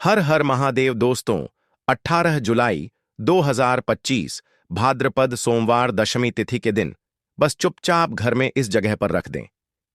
हर हर महादेव दोस्तों। 18 जुलाई 2025 भाद्रपद सोमवार दशमी तिथि के दिन बस चुपचाप घर में इस जगह पर रख दें।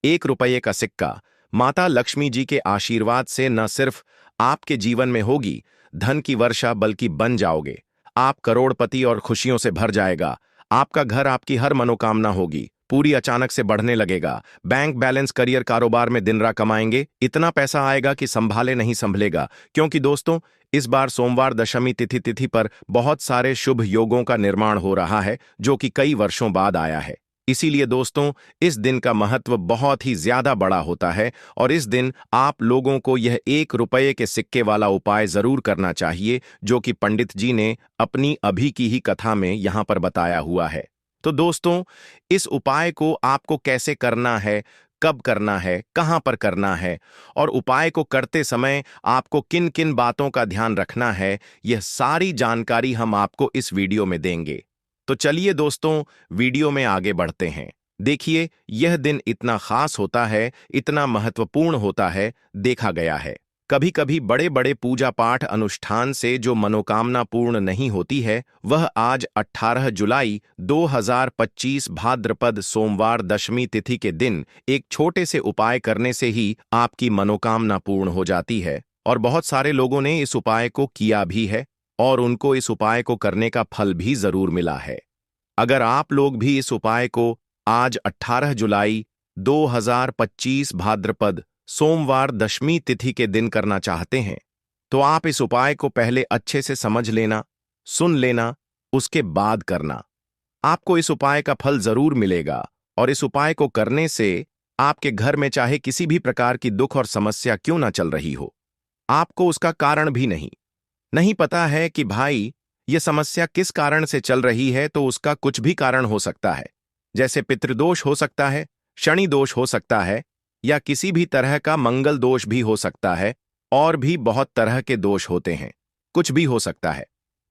1 रुपये का सिक्का माता लक्ष्मी जी के आशीर्वाद से न सिर्फ आपके जीवन में होगी धन की वर्षा, बल्कि बन जाओगे आप करोड़पति और खुशियों से भर जाएगा। आपका घर आपकी हर मनोकामना होगी पूरी अचानक से बढ़ने लगेगा। बैंक बैलेंस, करियर, कारोबार में दिन रात कमाएंगे, इतना पैसा आएगा कि संभाले नहीं संभलेगा। क्योंकि दोस्तों, इस बार सोमवार दशमी तिथि पर बहुत सारे शुभ योगों का निर्माण हो रहा है जो कि कई वर्षों बाद आया है। इसीलिए दोस्तों, इस दिन का महत्व बहुत ही ज्यादा बड़ा होता है और इस दिन आप लोगों को यह 1 रुपये के सिक्के वाला उपाय जरूर करना चाहिए जो कि पंडित जी ने अपनी अभी की ही कथा में यहां पर बताया हुआ है। तो दोस्तों, इस उपाय को आपको कैसे करना है, कब करना है, कहां पर करना है और उपाय को करते समय आपको किन किन बातों का ध्यान रखना है, यह सारी जानकारी हम आपको इस वीडियो में देंगे। तो चलिए दोस्तों, वीडियो में आगे बढ़ते हैं। देखिए, यह दिन इतना खास होता है, इतना महत्वपूर्ण होता है, देखा गया है कभी कभी बड़े बड़े पूजा पाठ अनुष्ठान से जो मनोकामना पूर्ण नहीं होती है, वह आज 18 जुलाई 2025 भाद्रपद सोमवार दशमी तिथि के दिन एक छोटे से उपाय करने से ही आपकी मनोकामना पूर्ण हो जाती है। और बहुत सारे लोगों ने इस उपाय को किया भी है और उनको इस उपाय को करने का फल भी जरूर मिला है। अगर आप लोग भी इस उपाय को आज 18 जुलाई 2025 भाद्रपद सोमवार दशमी तिथि के दिन करना चाहते हैं, तो आप इस उपाय को पहले अच्छे से समझ लेना, सुन लेना, उसके बाद करना। आपको इस उपाय का फल जरूर मिलेगा और इस उपाय को करने से आपके घर में चाहे किसी भी प्रकार की दुख और समस्या क्यों ना चल रही हो, आपको उसका कारण भी नहीं पता है कि भाई यह समस्या किस कारण से चल रही है, तो उसका कुछ भी कारण हो सकता है। जैसे पितृदोष हो सकता है, शनि दोष हो सकता है, या किसी भी तरह का मंगल दोष भी हो सकता है, और भी बहुत तरह के दोष होते हैं, कुछ भी हो सकता है।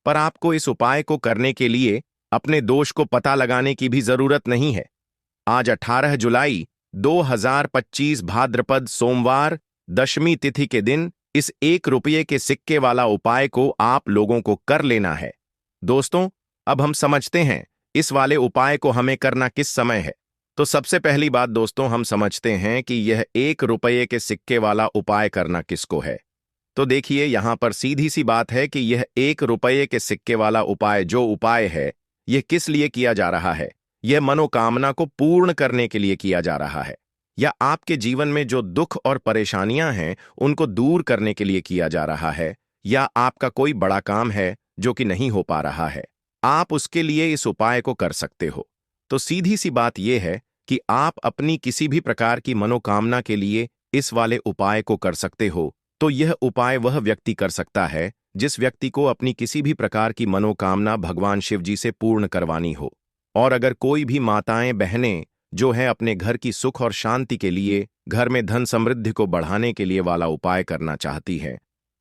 पर आपको इस उपाय को करने के लिए अपने दोष को पता लगाने की भी जरूरत नहीं है। आज 18 जुलाई 2025 भाद्रपद सोमवार दशमी तिथि के दिन इस 1 रुपये के सिक्के वाला उपाय को आप लोगों को कर लेना है। दोस्तों, अब हम समझते हैं इस वाले उपाय को हमें करना किस समय है। तो सबसे पहली बात दोस्तों, हम समझते हैं कि यह 1 रुपये के सिक्के वाला उपाय करना किसको है। तो देखिए, यहां पर सीधी सी बात है कि यह 1 रुपये के सिक्के वाला उपाय जो उपाय है, यह किस लिए किया जा रहा है। यह मनोकामना को पूर्ण करने के लिए किया जा रहा है, या आपके जीवन में जो दुख और परेशानियां हैं उनको दूर करने के लिए किया जा रहा है, या आपका कोई बड़ा काम है जो कि नहीं हो पा रहा है, आप उसके लिए इस उपाय को कर सकते हो। तो सीधी सी बात यह है कि आप अपनी किसी भी प्रकार की मनोकामना के लिए इस वाले उपाय को कर सकते हो। तो यह उपाय वह व्यक्ति कर सकता है जिस व्यक्ति को अपनी किसी भी प्रकार की मनोकामना भगवान शिव जी से पूर्ण करवानी हो। और अगर कोई भी माताएं बहनें जो है अपने घर की सुख और शांति के लिए, घर में धन समृद्धि को बढ़ाने के लिए वाला उपाय करना चाहती हैं,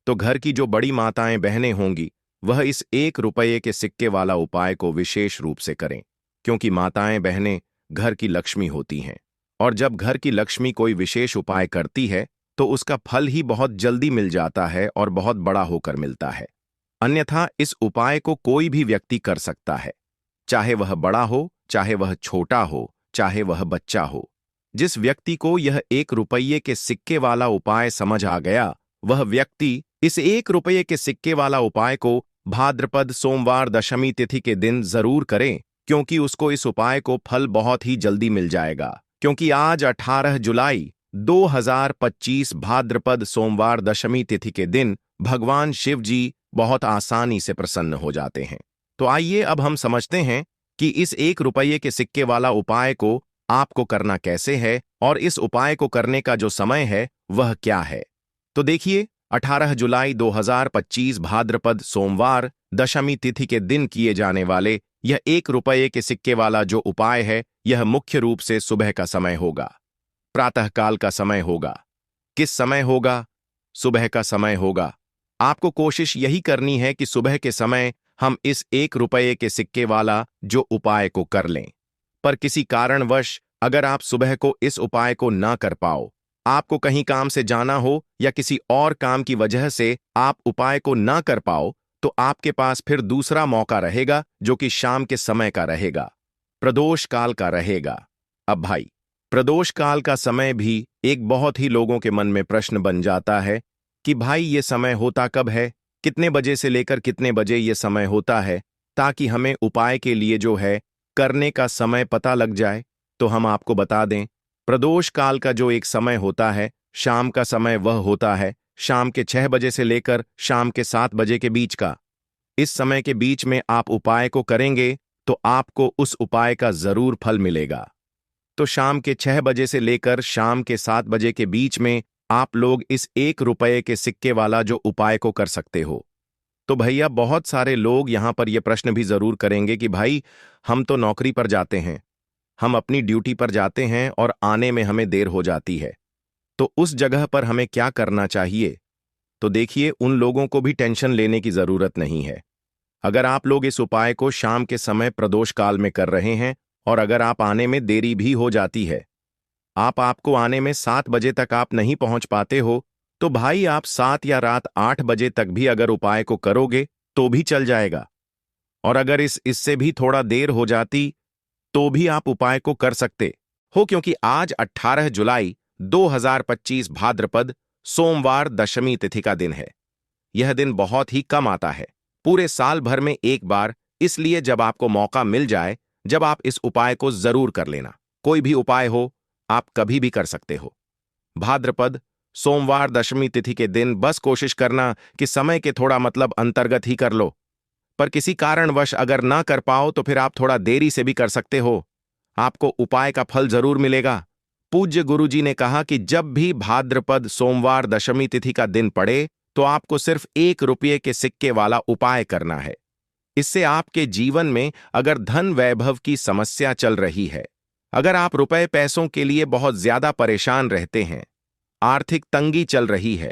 तो घर की जो बड़ी माताएं बहनें होंगी वह इस 1 रुपये के सिक्के वाला उपाय को विशेष रूप से करें। क्योंकि माताएं बहनें घर की लक्ष्मी होती हैं, और जब घर की लक्ष्मी कोई विशेष उपाय करती है तो उसका फल ही बहुत जल्दी मिल जाता है और बहुत बड़ा होकर मिलता है। अन्यथा इस उपाय को कोई भी व्यक्ति कर सकता है, चाहे वह बड़ा हो, चाहे वह छोटा हो, चाहे वह बच्चा हो। जिस व्यक्ति को यह 1 रुपये के सिक्के वाला उपाय समझ आ गया, वह व्यक्ति इस 1 रुपये के सिक्के वाला उपाय को भाद्रपद सोमवार दशमी तिथि के दिन जरूर करें, क्योंकि उसको इस उपाय को फल बहुत ही जल्दी मिल जाएगा। क्योंकि आज 18 जुलाई 2025 भाद्रपद सोमवार दशमी तिथि के दिन भगवान शिव जी बहुत आसानी से प्रसन्न हो जाते हैं। तो आइए अब हम समझते हैं कि इस 1 रुपये के सिक्के वाला उपाय को आपको करना कैसे है और इस उपाय को करने का जो समय है वह क्या है। तो देखिए, 18 जुलाई 2025 भाद्रपद सोमवार दशमी तिथि के दिन किए जाने वाले यह 1 रुपये के सिक्के वाला जो उपाय है, यह मुख्य रूप से सुबह का समय होगा, प्रातःकाल का समय होगा। किस समय होगा? सुबह का समय होगा। आपको कोशिश यही करनी है कि सुबह के समय हम इस 1 रुपये के सिक्के वाला जो उपाय को कर लें। पर किसी कारणवश अगर आप सुबह को इस उपाय को ना कर पाओ, आपको कहीं काम से जाना हो या किसी और काम की वजह से आप उपाय को ना कर पाओ, तो आपके पास फिर दूसरा मौका रहेगा जो कि शाम के समय का रहेगा, प्रदोष काल का रहेगा। अब भाई, प्रदोष काल का समय भी एक बहुत ही लोगों के मन में प्रश्न बन जाता है कि भाई ये समय होता कब है, कितने बजे से लेकर कितने बजे ये समय होता है, ताकि हमें उपाय के लिए जो है करने का समय पता लग जाए। तो हम आपको बता दें, प्रदोष काल का जो एक समय होता है, शाम का समय, वह होता है शाम के 6 बजे से लेकर शाम के 7 बजे के बीच का। इस समय के बीच में आप उपाय को करेंगे तो आपको उस उपाय का जरूर फल मिलेगा। तो शाम के 6 बजे से लेकर शाम के 7 बजे के बीच में आप लोग इस 1 रुपये के सिक्के वाला जो उपाय को कर सकते हो। तो भैया, बहुत सारे लोग यहां पर यह प्रश्न भी जरूर करेंगे कि भाई, हम तो नौकरी पर जाते हैं, हम अपनी ड्यूटी पर जाते हैं और आने में हमें देर हो जाती है, तो उस जगह पर हमें क्या करना चाहिए? तो देखिए, उन लोगों को भी टेंशन लेने की जरूरत नहीं है। अगर आप लोग इस उपाय को शाम के समय प्रदोष काल में कर रहे हैं और अगर आप आने में देरी भी हो जाती है, आपको आने में 7 बजे तक आप नहीं पहुंच पाते हो, तो भाई आप 7 या रात 8 बजे तक भी अगर उपाय को करोगे तो भी चल जाएगा। और अगर इससे भी थोड़ा देर हो जाती तो भी आप उपाय को कर सकते हो, क्योंकि आज 18 जुलाई 2025 भाद्रपद सोमवार दशमी तिथि का दिन है। यह दिन बहुत ही कम आता है, पूरे साल भर में एक बार, इसलिए जब आपको मौका मिल जाए, जब आप इस उपाय को जरूर कर लेना। कोई भी उपाय हो, आप कभी भी कर सकते हो। भाद्रपद सोमवार दशमी तिथि के दिन बस कोशिश करना कि समय के थोड़ा मतलब अंतर्गत ही कर लो, पर किसी कारणवश अगर ना कर पाओ तो फिर आप थोड़ा देरी से भी कर सकते हो, आपको उपाय का फल जरूर मिलेगा। पूज्य गुरुजी ने कहा कि जब भी भाद्रपद सोमवार दशमी तिथि का दिन पड़े तो आपको सिर्फ 1 रुपये के सिक्के वाला उपाय करना है। इससे आपके जीवन में अगर धन वैभव की समस्या चल रही है, अगर आप रुपए पैसों के लिए बहुत ज्यादा परेशान रहते हैं, आर्थिक तंगी चल रही है,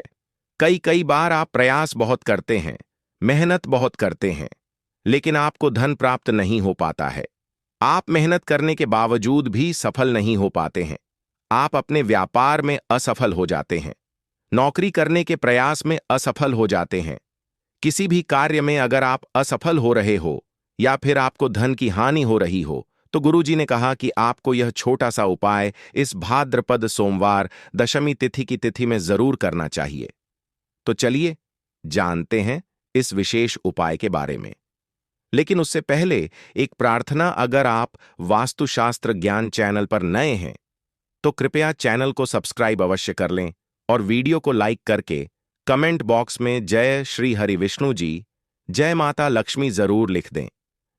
कई कई बार आप प्रयास बहुत करते हैं, मेहनत बहुत करते हैं, लेकिन आपको धन प्राप्त नहीं हो पाता है, आप मेहनत करने के बावजूद भी सफल नहीं हो पाते हैं, आप अपने व्यापार में असफल हो जाते हैं, नौकरी करने के प्रयास में असफल हो जाते हैं, किसी भी कार्य में अगर आप असफल हो रहे हो या फिर आपको धन की हानि हो रही हो, तो गुरुजी ने कहा कि आपको यह छोटा सा उपाय इस भाद्रपद सोमवार दशमी तिथि की तिथि में जरूर करना चाहिए। तो चलिए जानते हैं इस विशेष उपाय के बारे में। लेकिन उससे पहले एक प्रार्थना, अगर आप वास्तुशास्त्र ज्ञान चैनल पर नए हैं तो कृपया चैनल को सब्सक्राइब अवश्य कर लें और वीडियो को लाइक करके कमेंट बॉक्स में जय श्री हरि विष्णु जी, जय माता लक्ष्मी जरूर लिख दें,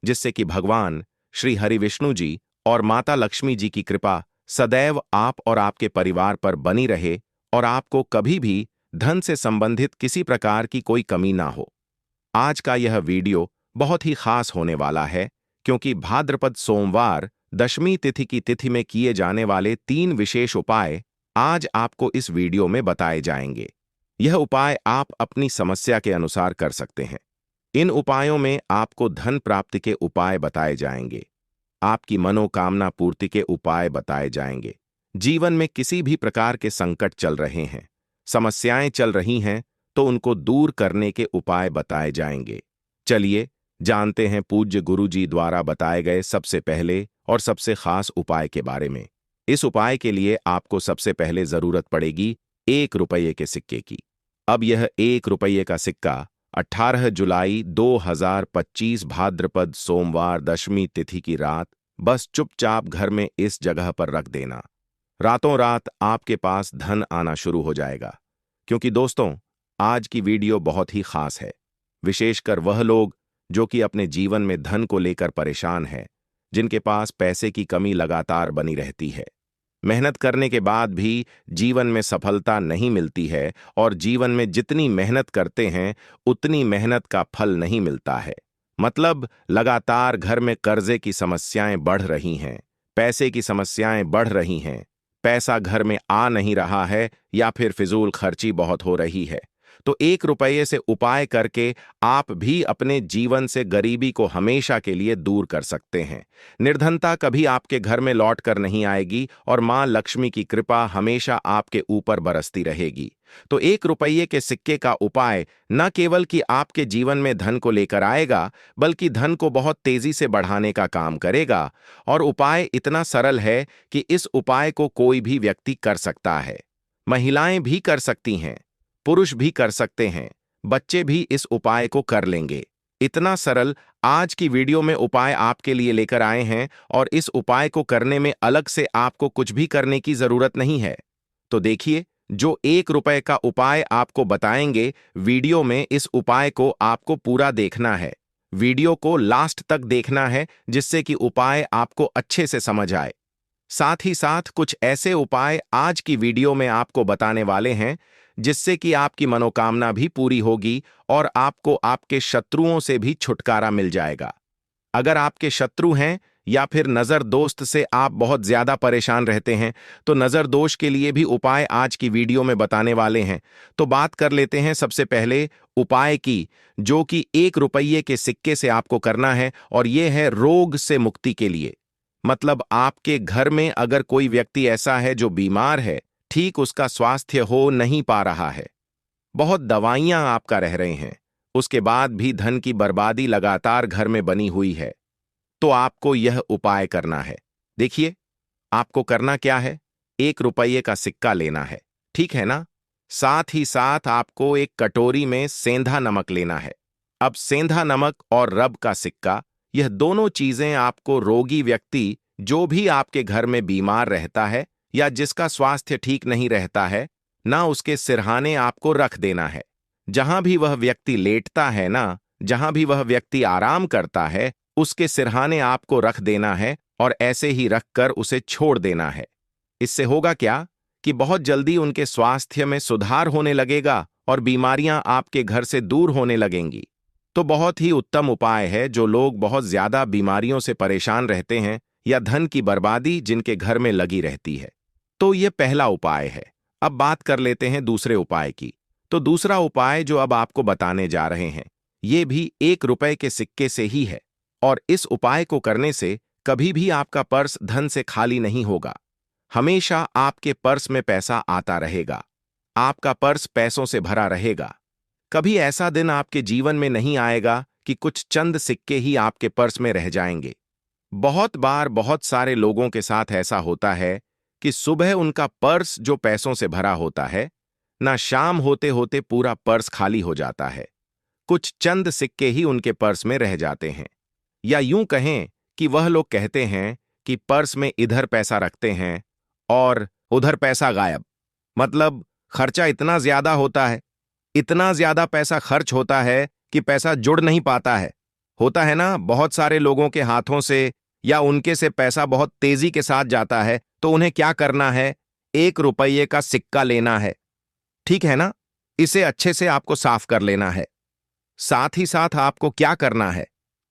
जिससे कि भगवान श्री हरि विष्णु जी और माता लक्ष्मी जी की कृपा सदैव आप और आपके परिवार पर बनी रहे और आपको कभी भी धन से संबंधित किसी प्रकार की कोई कमी ना हो। आज का यह वीडियो बहुत ही खास होने वाला है, क्योंकि भाद्रपद सोमवार दशमी तिथि की तिथि में किए जाने वाले 3 विशेष उपाय आज आपको इस वीडियो में बताए जाएंगे। यह उपाय आप अपनी समस्या के अनुसार कर सकते हैं। इन उपायों में आपको धन प्राप्ति के उपाय बताए जाएंगे, आपकी मनोकामना पूर्ति के उपाय बताए जाएंगे, जीवन में किसी भी प्रकार के संकट चल रहे हैं, समस्याएं चल रही हैं, तो उनको दूर करने के उपाय बताए जाएंगे। चलिए जानते हैं पूज्य गुरुजी द्वारा बताए गए सबसे पहले और सबसे खास उपाय के बारे में। इस उपाय के लिए आपको सबसे पहले जरूरत पड़ेगी 1 रुपये के सिक्के की। अब यह 1 रुपये का सिक्का 18 जुलाई 2025 भाद्रपद सोमवार दशमी तिथि की रात बस चुपचाप घर में इस जगह पर रख देना। रातों रात आपके पास धन आना शुरू हो जाएगा। क्योंकि दोस्तों, आज की वीडियो बहुत ही खास है, विशेषकर वह लोग जो कि अपने जीवन में धन को लेकर परेशान हैं, जिनके पास पैसे की कमी लगातार बनी रहती है, मेहनत करने के बाद भी जीवन में सफलता नहीं मिलती है और जीवन में जितनी मेहनत करते हैं उतनी मेहनत का फल नहीं मिलता है। मतलब लगातार घर में कर्जे की समस्याएं बढ़ रही हैं, पैसे की समस्याएं बढ़ रही हैं, पैसा घर में आ नहीं रहा है या फिर फिजूल खर्ची बहुत हो रही है। तो 1 रुपये से उपाय करके आप भी अपने जीवन से गरीबी को हमेशा के लिए दूर कर सकते हैं। निर्धनता कभी आपके घर में लौट कर नहीं आएगी और मां लक्ष्मी की कृपा हमेशा आपके ऊपर बरसती रहेगी। तो 1 रुपये के सिक्के का उपाय न केवल कि आपके जीवन में धन को लेकर आएगा, बल्कि धन को बहुत तेजी से बढ़ाने का काम करेगा। और उपाय इतना सरल है कि इस उपाय को कोई भी व्यक्ति कर सकता है। महिलाएं भी कर सकती हैं, पुरुष भी कर सकते हैं, बच्चे भी इस उपाय को कर लेंगे। इतना सरल आज की वीडियो में उपाय आपके लिए लेकर आए हैं और इस उपाय को करने में अलग से आपको कुछ भी करने की जरूरत नहीं है। तो देखिए, जो 1 रुपये का उपाय आपको बताएंगे, वीडियो में इस उपाय को आपको पूरा देखना है। वीडियो को लास्ट तक देखना है जिससे कि उपाय आपको अच्छे से समझ आए। साथ ही साथ कुछ ऐसे उपाय आज की वीडियो में आपको बताने वाले हैं जिससे कि आपकी मनोकामना भी पूरी होगी और आपको आपके शत्रुओं से भी छुटकारा मिल जाएगा। अगर आपके शत्रु हैं या फिर नजर दोस्त से आप बहुत ज्यादा परेशान रहते हैं, तो नजर दोष के लिए भी उपाय आज की वीडियो में बताने वाले हैं। तो बात कर लेते हैं सबसे पहले उपाय की, जो कि 1 रुपये के सिक्के से आपको करना है, और यह है रोग से मुक्ति के लिए। मतलब आपके घर में अगर कोई व्यक्ति ऐसा है जो बीमार है, ठीक उसका स्वास्थ्य हो नहीं पा रहा है, बहुत दवाइयां आपका रह रहे हैं, उसके बाद भी धन की बर्बादी लगातार घर में बनी हुई है, तो आपको यह उपाय करना है। देखिए, आपको करना क्या है, 1 रुपये का सिक्का लेना है, ठीक है ना। साथ ही साथ आपको एक कटोरी में सेंधा नमक लेना है। अब सेंधा नमक और रब का सिक्का, यह दोनों चीजें आपको रोगी व्यक्ति जो भी आपके घर में बीमार रहता है या जिसका स्वास्थ्य ठीक नहीं रहता है ना, उसके सिरहाने आपको रख देना है। जहां भी वह व्यक्ति लेटता है ना, जहां भी वह व्यक्ति आराम करता है, उसके सिरहाने आपको रख देना है और ऐसे ही रखकर उसे छोड़ देना है। इससे होगा क्या कि बहुत जल्दी उनके स्वास्थ्य में सुधार होने लगेगा और बीमारियां आपके घर से दूर होने लगेंगी। तो बहुत ही उत्तम उपाय है जो लोग बहुत ज्यादा बीमारियों से परेशान रहते हैं या धन की बर्बादी जिनके घर में लगी रहती है। तो यह पहला उपाय है। अब बात कर लेते हैं दूसरे उपाय की। तो दूसरा उपाय जो अब आपको बताने जा रहे हैं, ये भी 1 रुपये के सिक्के से ही है, और इस उपाय को करने से कभी भी आपका पर्स धन से खाली नहीं होगा। हमेशा आपके पर्स में पैसा आता रहेगा, आपका पर्स पैसों से भरा रहेगा। कभी ऐसा दिन आपके जीवन में नहीं आएगा कि कुछ चंद सिक्के ही आपके पर्स में रह जाएंगे। बहुत बार बहुत सारे लोगों के साथ ऐसा होता है कि सुबह उनका पर्स जो पैसों से भरा होता है ना, शाम होते होते पूरा पर्स खाली हो जाता है। कुछ चंद सिक्के ही उनके पर्स में रह जाते हैं। या यूं कहें कि वह लोग कहते हैं कि पर्स में इधर पैसा रखते हैं और उधर पैसा गायब। मतलब खर्चा इतना ज्यादा होता है, इतना ज्यादा पैसा खर्च होता है कि पैसा जुड़ नहीं पाता है। होता है ना, बहुत सारे लोगों के हाथों से या उनके से पैसा बहुत तेजी के साथ जाता है, तो उन्हें क्या करना है, 1 रुपये का सिक्का लेना है, ठीक है ना। इसे अच्छे से आपको साफ कर लेना है। साथ ही साथ आपको क्या करना है,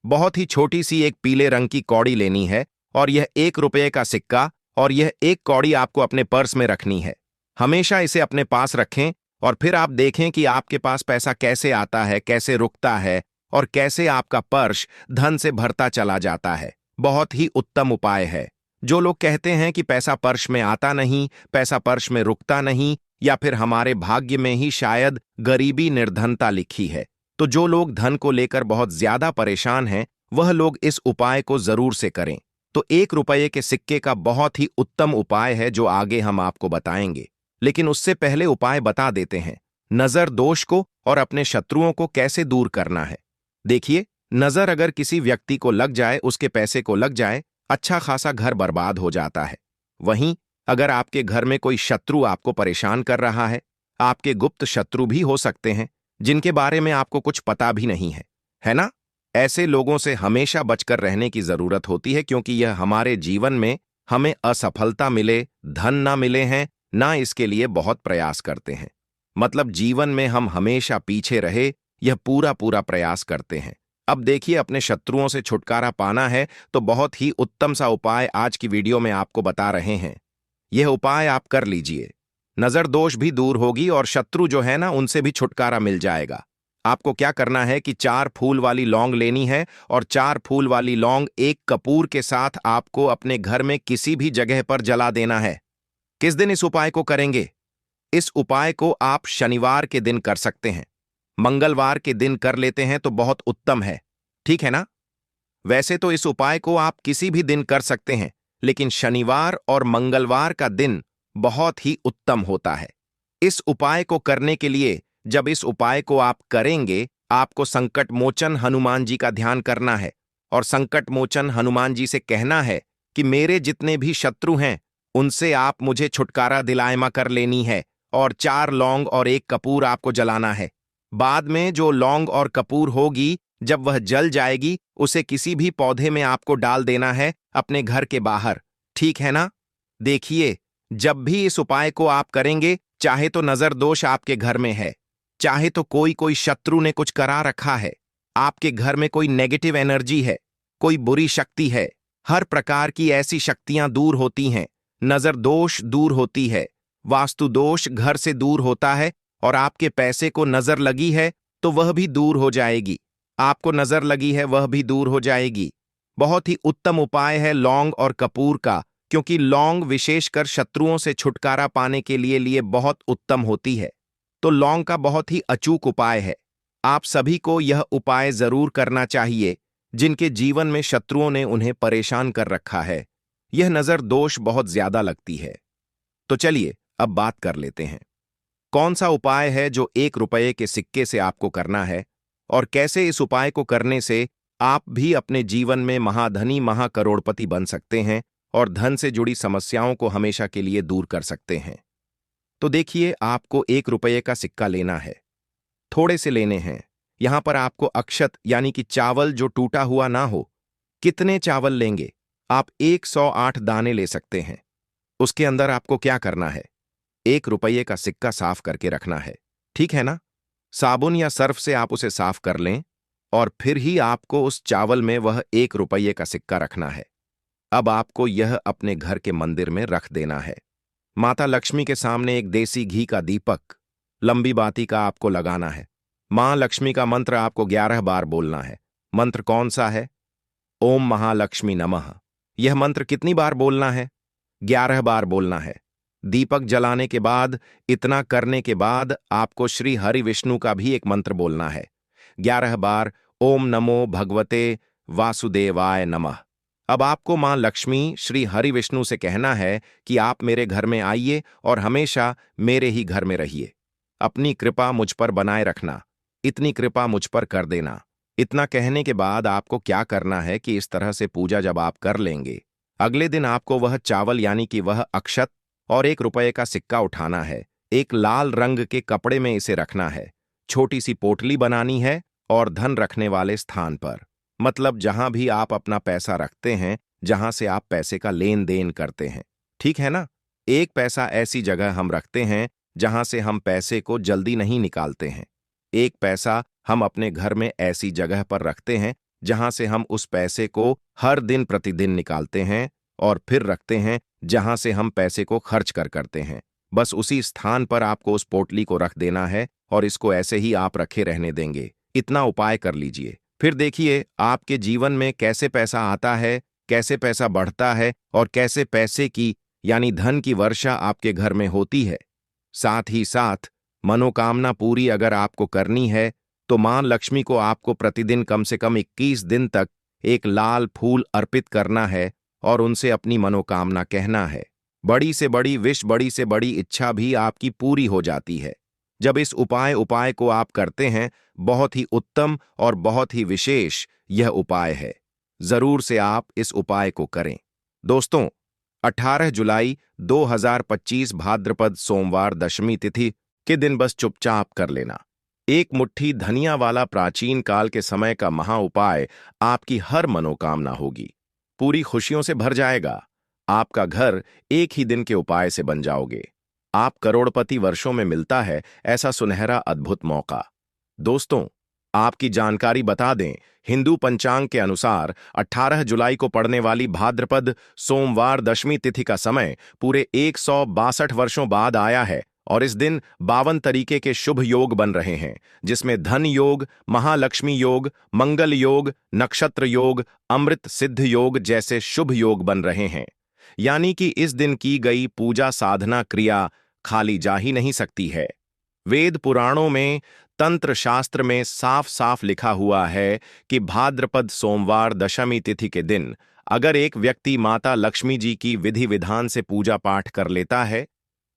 बहुत ही छोटी सी एक पीले रंग की कौड़ी लेनी है, और यह 1 रुपये का सिक्का और यह एक कौड़ी आपको अपने पर्स में रखनी है। हमेशा इसे अपने पास रखें और फिर आप देखें कि आपके पास पैसा कैसे आता है, कैसे रुकता है और कैसे आपका पर्स धन से भरता चला जाता है। बहुत ही उत्तम उपाय है। जो लोग कहते हैं कि पैसा पर्स में आता नहीं, पैसा पर्स में रुकता नहीं, या फिर हमारे भाग्य में ही शायद गरीबी निर्धनता लिखी है, तो जो लोग धन को लेकर बहुत ज्यादा परेशान हैं, वह लोग इस उपाय को जरूर से करें। तो 1 रुपये के सिक्के का बहुत ही उत्तम उपाय है जो आगे हम आपको बताएंगे। लेकिन उससे पहले उपाय बता देते हैं, नजर दोष को और अपने शत्रुओं को कैसे दूर करना है। देखिए, नजर अगर किसी व्यक्ति को लग जाए, उसके पैसे को लग जाए, अच्छा खासा घर बर्बाद हो जाता है। वहीं अगर आपके घर में कोई शत्रु आपको परेशान कर रहा है, आपके गुप्त शत्रु भी हो सकते हैं जिनके बारे में आपको कुछ पता भी नहीं है ना। ऐसे लोगों से हमेशा बचकर रहने की जरूरत होती है, क्योंकि यह हमारे जीवन में हमें असफलता मिले, धन ना मिले हैं ना, इसके लिए बहुत प्रयास करते हैं। मतलब जीवन में हम हमेशा पीछे रहे, यह पूरा पूरा प्रयास करते हैं। अब देखिए, अपने शत्रुओं से छुटकारा पाना है तो बहुत ही उत्तम सा उपाय आज की वीडियो में आपको बता रहे हैं। यह उपाय आप कर लीजिए। नजर दोष भी दूर होगी और शत्रु जो है ना उनसे भी छुटकारा मिल जाएगा। आपको क्या करना है कि 4 फूल वाली लौंग लेनी है और 4 फूल वाली लौंग एक कपूर के साथ आपको अपने घर में किसी भी जगह पर जला देना है। किस दिन इस उपाय को करेंगे? इस उपाय को आप शनिवार के दिन कर सकते हैं। मंगलवार के दिन कर लेते हैं तो बहुत उत्तम है, ठीक है ना? वैसे तो इस उपाय को आप किसी भी दिन कर सकते हैं, लेकिन शनिवार और मंगलवार का दिन बहुत ही उत्तम होता है। इस उपाय को करने के लिए जब इस उपाय को आप करेंगे, आपको संकट मोचन हनुमान जी का ध्यान करना है और संकट मोचन हनुमान जी से कहना है कि मेरे जितने भी शत्रु हैं उनसे आप मुझे छुटकारा दिलायमा कर लेनी है और 4 लौंग और 1 कपूर आपको जलाना है। बाद में जो लौंग और कपूर होगी, जब वह जल जाएगी, उसे किसी भी पौधे में आपको डाल देना है अपने घर के बाहर, ठीक है ना? देखिए, जब भी इस उपाय को आप करेंगे, चाहे तो नजर दोष आपके घर में है, चाहे तो कोई शत्रु ने कुछ करा रखा है, आपके घर में कोई नेगेटिव एनर्जी है, कोई बुरी शक्ति है, हर प्रकार की ऐसी शक्तियां दूर होती हैं। नजर दोष दूर होती है, वास्तु दोष घर से दूर होता है और आपके पैसे को नजर लगी है तो वह भी दूर हो जाएगी। आपको नजर लगी है वह भी दूर हो जाएगी। बहुत ही उत्तम उपाय है लौंग और कपूर का, क्योंकि लौंग विशेषकर शत्रुओं से छुटकारा पाने के लिए बहुत उत्तम होती है। तो लौंग का बहुत ही अचूक उपाय है। आप सभी को यह उपाय जरूर करना चाहिए जिनके जीवन में शत्रुओं ने उन्हें परेशान कर रखा है। यह नजर दोष बहुत ज्यादा लगती है। तो चलिए अब बात कर लेते हैं, कौन सा उपाय है जो 1 रुपये के सिक्के से आपको करना है और कैसे इस उपाय को करने से आप भी अपने जीवन में महाधनी महाकरोड़पति बन सकते हैं और धन से जुड़ी समस्याओं को हमेशा के लिए दूर कर सकते हैं। तो देखिए, आपको 1 रुपये का सिक्का लेना है। थोड़े से लेने हैं। यहां पर आपको अक्षत यानी कि चावल जो टूटा हुआ ना हो। कितने चावल लेंगे? आप 108 दाने ले सकते हैं। उसके अंदर आपको क्या करना है? 1 रुपये का सिक्का साफ करके रखना है, ठीक है ना? साबुन या सर्फ से आप उसे साफ कर लें और फिर ही आपको उस चावल में वह 1 रुपये का सिक्का रखना है। अब आपको यह अपने घर के मंदिर में रख देना है। माता लक्ष्मी के सामने एक देसी घी का दीपक, लंबी बाती का आपको लगाना है। मां लक्ष्मी का मंत्र आपको 11 बार बोलना है। मंत्र कौन सा है? ओम महालक्ष्मी नमः। यह मंत्र कितनी बार बोलना है? 11 बार बोलना है। दीपक जलाने के बाद, इतना करने के बाद आपको श्री हरि विष्णु का भी एक मंत्र बोलना है। 11 बार ओम नमो भगवते वासुदेवाय नमः। अब आपको मां लक्ष्मी श्री हरि विष्णु से कहना है कि आप मेरे घर में आइए और हमेशा मेरे ही घर में रहिए। अपनी कृपा मुझ पर बनाए रखना, इतनी कृपा मुझ पर कर देना। इतना कहने के बाद आपको क्या करना है कि इस तरह से पूजा जब आप कर लेंगे, अगले दिन आपको वह चावल यानी कि वह अक्षत और 1 रुपये का सिक्का उठाना है। एक लाल रंग के कपड़े में इसे रखना है। छोटी सी पोटली बनानी है और धन रखने वाले स्थान पर, मतलब जहां भी आप अपना पैसा रखते हैं, जहां से आप पैसे का लेन देन करते हैं, ठीक है ना? 1 पैसा ऐसी जगह हम रखते हैं जहां से हम पैसे को जल्दी नहीं निकालते हैं। 1 पैसा हम अपने घर में ऐसी जगह पर रखते हैं जहां से हम उस पैसे को हर दिन प्रतिदिन निकालते हैं और फिर रखते हैं जहां से हम पैसे को खर्च करते हैं। बस उसी स्थान पर आपको उस पोटली को रख देना है और इसको ऐसे ही आप रखे रहने देंगे। इतना उपाय कर लीजिए, फिर देखिए आपके जीवन में कैसे पैसा आता है, कैसे पैसा बढ़ता है और कैसे पैसे की यानी धन की वर्षा आपके घर में होती है। साथ ही साथ मनोकामना पूरी अगर आपको करनी है तो मां लक्ष्मी को आपको प्रतिदिन कम से कम 21 दिन तक एक लाल फूल अर्पित करना है और उनसे अपनी मनोकामना कहना है। बड़ी से बड़ी विश, बड़ी से बड़ी इच्छा भी आपकी पूरी हो जाती है जब इस उपाय को आप करते हैं। बहुत ही उत्तम और बहुत ही विशेष यह उपाय है। जरूर से आप इस उपाय को करें। दोस्तों, 18 जुलाई 2025 भाद्रपद सोमवार दशमी तिथि के दिन बस चुपचाप कर लेना। 1 मुट्ठी धनिया वाला प्राचीन काल के समय का महा उपाय आपकी हर मनोकामना होगी, पूरी खुशियों से भर जाएगा। आपका घर एक ही दिन के उपाय से बन जाओगे। आप करोड़पति वर्षों में मिलता है ऐसा सुनहरा अद्भुत मौका। दोस्तों, आपकी जानकारी बता दें, हिंदू पंचांग के अनुसार 18 जुलाई को पड़ने वाली भाद्रपद सोमवार दशमी तिथि का समय पूरे 162 वर्षों बाद आया है और इस दिन 52 तरीके के शुभ योग बन रहे हैं, जिसमें धन योग, महालक्ष्मी योग, मंगल योग, नक्षत्र योग, अमृत सिद्ध योग जैसे शुभ योग बन रहे हैं। यानी कि इस दिन की गई पूजा साधना क्रिया खाली जा ही नहीं सकती है। वेद पुराणों में, तंत्र शास्त्र में साफ साफ लिखा हुआ है कि भाद्रपद सोमवार दशमी तिथि के दिन अगर एक व्यक्ति माता लक्ष्मी जी की विधि विधान से पूजा पाठ कर लेता है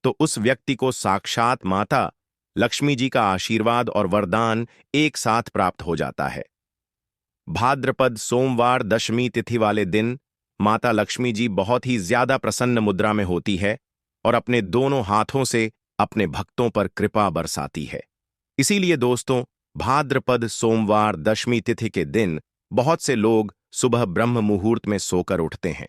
तो उस व्यक्ति को साक्षात माता लक्ष्मी जी का आशीर्वाद और वरदान एक साथ प्राप्त हो जाता है। भाद्रपद सोमवार दशमी तिथि वाले दिन माता लक्ष्मी जी बहुत ही ज्यादा प्रसन्न मुद्रा में होती है और अपने दोनों हाथों से अपने भक्तों पर कृपा बरसाती है। इसीलिए दोस्तों, भाद्रपद सोमवार दशमी तिथि के दिन बहुत से लोग सुबह ब्रह्म मुहूर्त में सोकर उठते हैं,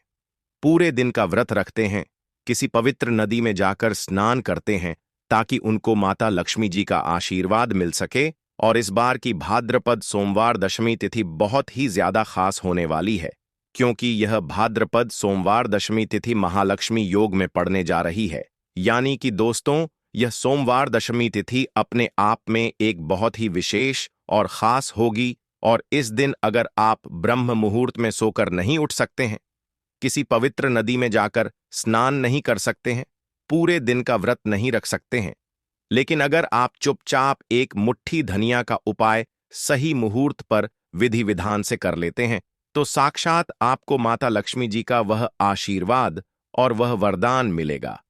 पूरे दिन का व्रत रखते हैं, किसी पवित्र नदी में जाकर स्नान करते हैं ताकि उनको माता लक्ष्मी जी का आशीर्वाद मिल सके। और इस बार की भाद्रपद सोमवार दशमी तिथि बहुत ही ज्यादा खास होने वाली है, क्योंकि यह भाद्रपद सोमवार दशमी तिथि महालक्ष्मी योग में पड़ने जा रही है। यानी कि दोस्तों, यह सोमवार दशमी तिथि अपने आप में एक बहुत ही विशेष और खास होगी। और इस दिन अगर आप ब्रह्म मुहूर्त में सोकर नहीं उठ सकते हैं, किसी पवित्र नदी में जाकर स्नान नहीं कर सकते हैं, पूरे दिन का व्रत नहीं रख सकते हैं, लेकिन अगर आप चुपचाप एक मुट्ठी धनिया का उपाय सही मुहूर्त पर विधि विधान से कर लेते हैं, तो साक्षात आपको माता लक्ष्मी जी का वह आशीर्वाद और वह वरदान मिलेगा,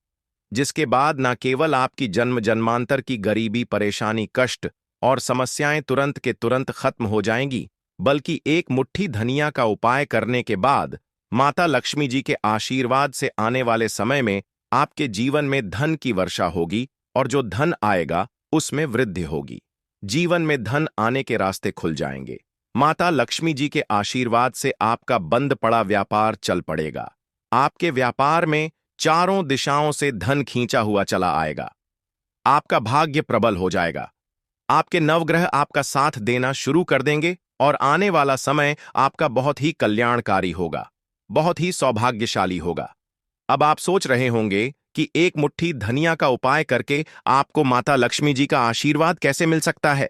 जिसके बाद न केवल आपकी जन्म जन्मांतर की गरीबी, परेशानी, कष्ट और समस्याएं तुरंत के तुरंत खत्म हो जाएंगी, बल्कि एक मुट्ठी धनिया का उपाय करने के बाद माता लक्ष्मी जी के आशीर्वाद से आने वाले समय में आपके जीवन में धन की वर्षा होगी और जो धन आएगा उसमें वृद्धि होगी। जीवन में धन आने के रास्ते खुल जाएंगे। माता लक्ष्मी जी के आशीर्वाद से आपका बंद पड़ा व्यापार चल पड़ेगा। आपके व्यापार में चारों दिशाओं से धन खींचा हुआ चला आएगा। आपका भाग्य प्रबल हो जाएगा। आपके नवग्रह आपका साथ देना शुरू कर देंगे और आने वाला समय आपका बहुत ही कल्याणकारी होगा, बहुत ही सौभाग्यशाली होगा। अब आप सोच रहे होंगे कि एक मुट्ठी धनिया का उपाय करके आपको माता लक्ष्मी जी का आशीर्वाद कैसे मिल सकता है।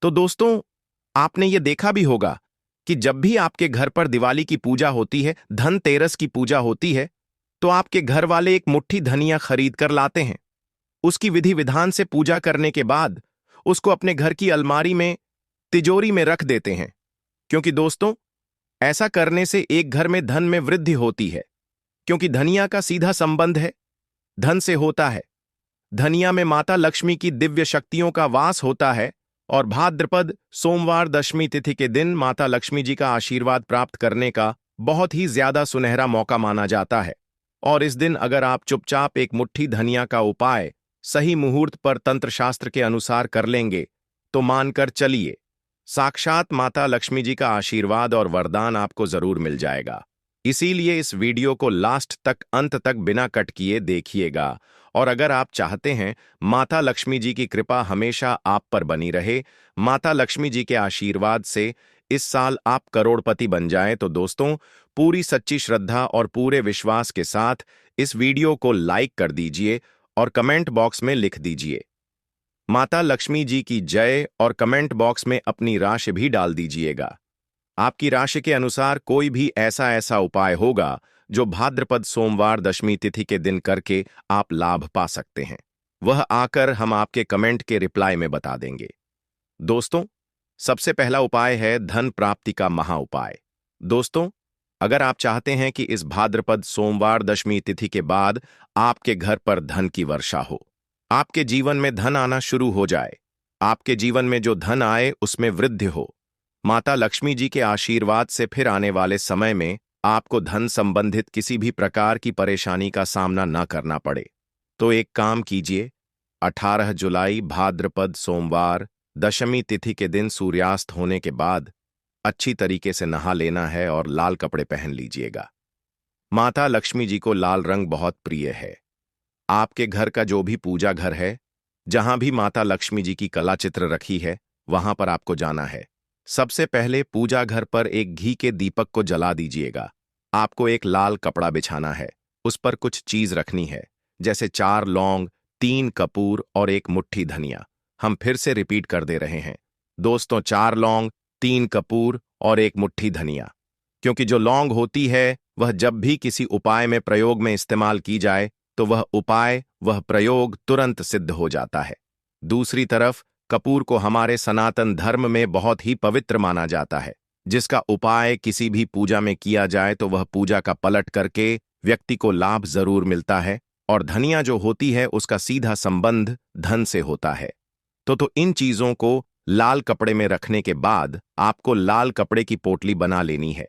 तो दोस्तों, आपने ये देखा भी होगा कि जब भी आपके घर पर दिवाली की पूजा होती है, धनतेरस की पूजा होती है, तो आपके घर वाले एक मुट्ठी धनिया खरीद कर लाते हैं। उसकी विधि विधान से पूजा करने के बाद उसको अपने घर की अलमारी में, तिजोरी में रख देते हैं, क्योंकि दोस्तों, ऐसा करने से एक घर में धन में वृद्धि होती है, क्योंकि धनिया का सीधा संबंध है धन से होता है। धनिया में माता लक्ष्मी की दिव्य शक्तियों का वास होता है और भाद्रपद सोमवार दशमी तिथि के दिन माता लक्ष्मी जी का आशीर्वाद प्राप्त करने का बहुत ही ज्यादा सुनहरा मौका माना जाता है। और इस दिन अगर आप चुपचाप एक मुट्ठी धनिया का उपाय सही मुहूर्त पर तंत्र शास्त्र के अनुसार कर लेंगे, तो मानकर चलिए, साक्षात माता लक्ष्मी जी का आशीर्वाद और वरदान आपको जरूर मिल जाएगा। इसीलिए इस वीडियो को लास्ट तक, अंत तक बिना कट किए देखिएगा। और अगर आप चाहते हैं माता लक्ष्मी जी की कृपा हमेशा आप पर बनी रहे, माता लक्ष्मी जी के आशीर्वाद से इस साल आप करोड़पति बन जाएं, तो दोस्तों, पूरी सच्ची श्रद्धा और पूरे विश्वास के साथ इस वीडियो को लाइक कर दीजिए और कमेंट बॉक्स में लिख दीजिए माता लक्ष्मी जी की जय, और कमेंट बॉक्स में अपनी राशि भी डाल दीजिएगा। आपकी राशि के अनुसार कोई भी ऐसा उपाय होगा जो भाद्रपद सोमवार दशमी तिथि के दिन करके आप लाभ पा सकते हैं, वह आकर हम आपके कमेंट के रिप्लाई में बता देंगे। दोस्तों, सबसे पहला उपाय है धन प्राप्ति का महा उपाय। दोस्तों, अगर आप चाहते हैं कि इस भाद्रपद सोमवार दशमी तिथि के बाद आपके घर पर धन की वर्षा हो, आपके जीवन में धन आना शुरू हो जाए, आपके जीवन में जो धन आए उसमें वृद्धि हो, माता लक्ष्मी जी के आशीर्वाद से फिर आने वाले समय में आपको धन संबंधित किसी भी प्रकार की परेशानी का सामना न करना पड़े, तो एक काम कीजिए। 18 जुलाई भाद्रपद सोमवार दशमी तिथि के दिन सूर्यास्त होने के बाद अच्छी तरीके से नहा लेना है और लाल कपड़े पहन लीजिएगा। माता लक्ष्मी जी को लाल रंग बहुत प्रिय है। आपके घर का जो भी पूजा घर है, जहां भी माता लक्ष्मी जी की कला चित्र रखी है, वहां पर आपको जाना है। सबसे पहले पूजा घर पर एक घी के दीपक को जला दीजिएगा। आपको एक लाल कपड़ा बिछाना है। उस पर कुछ चीज रखनी है, जैसे 4 लौंग, 3 कपूर और एक मुट्ठी धनिया। हम फिर से रिपीट कर दे रहे हैं दोस्तों, 4 लौंग, 3 कपूर और एक मुट्ठी धनिया। क्योंकि जो लौंग होती है वह जब भी किसी उपाय में प्रयोग में इस्तेमाल की जाए तो वह उपाय, वह प्रयोग तुरंत सिद्ध हो जाता है। दूसरी तरफ कपूर को हमारे सनातन धर्म में बहुत ही पवित्र माना जाता है, जिसका उपाय किसी भी पूजा में किया जाए तो वह पूजा का पलट करके व्यक्ति को लाभ जरूर मिलता है। और धनिया जो होती है उसका सीधा संबंध धन से होता है। तो इन चीजों को लाल कपड़े में रखने के बाद आपको लाल कपड़े की पोटली बना लेनी है।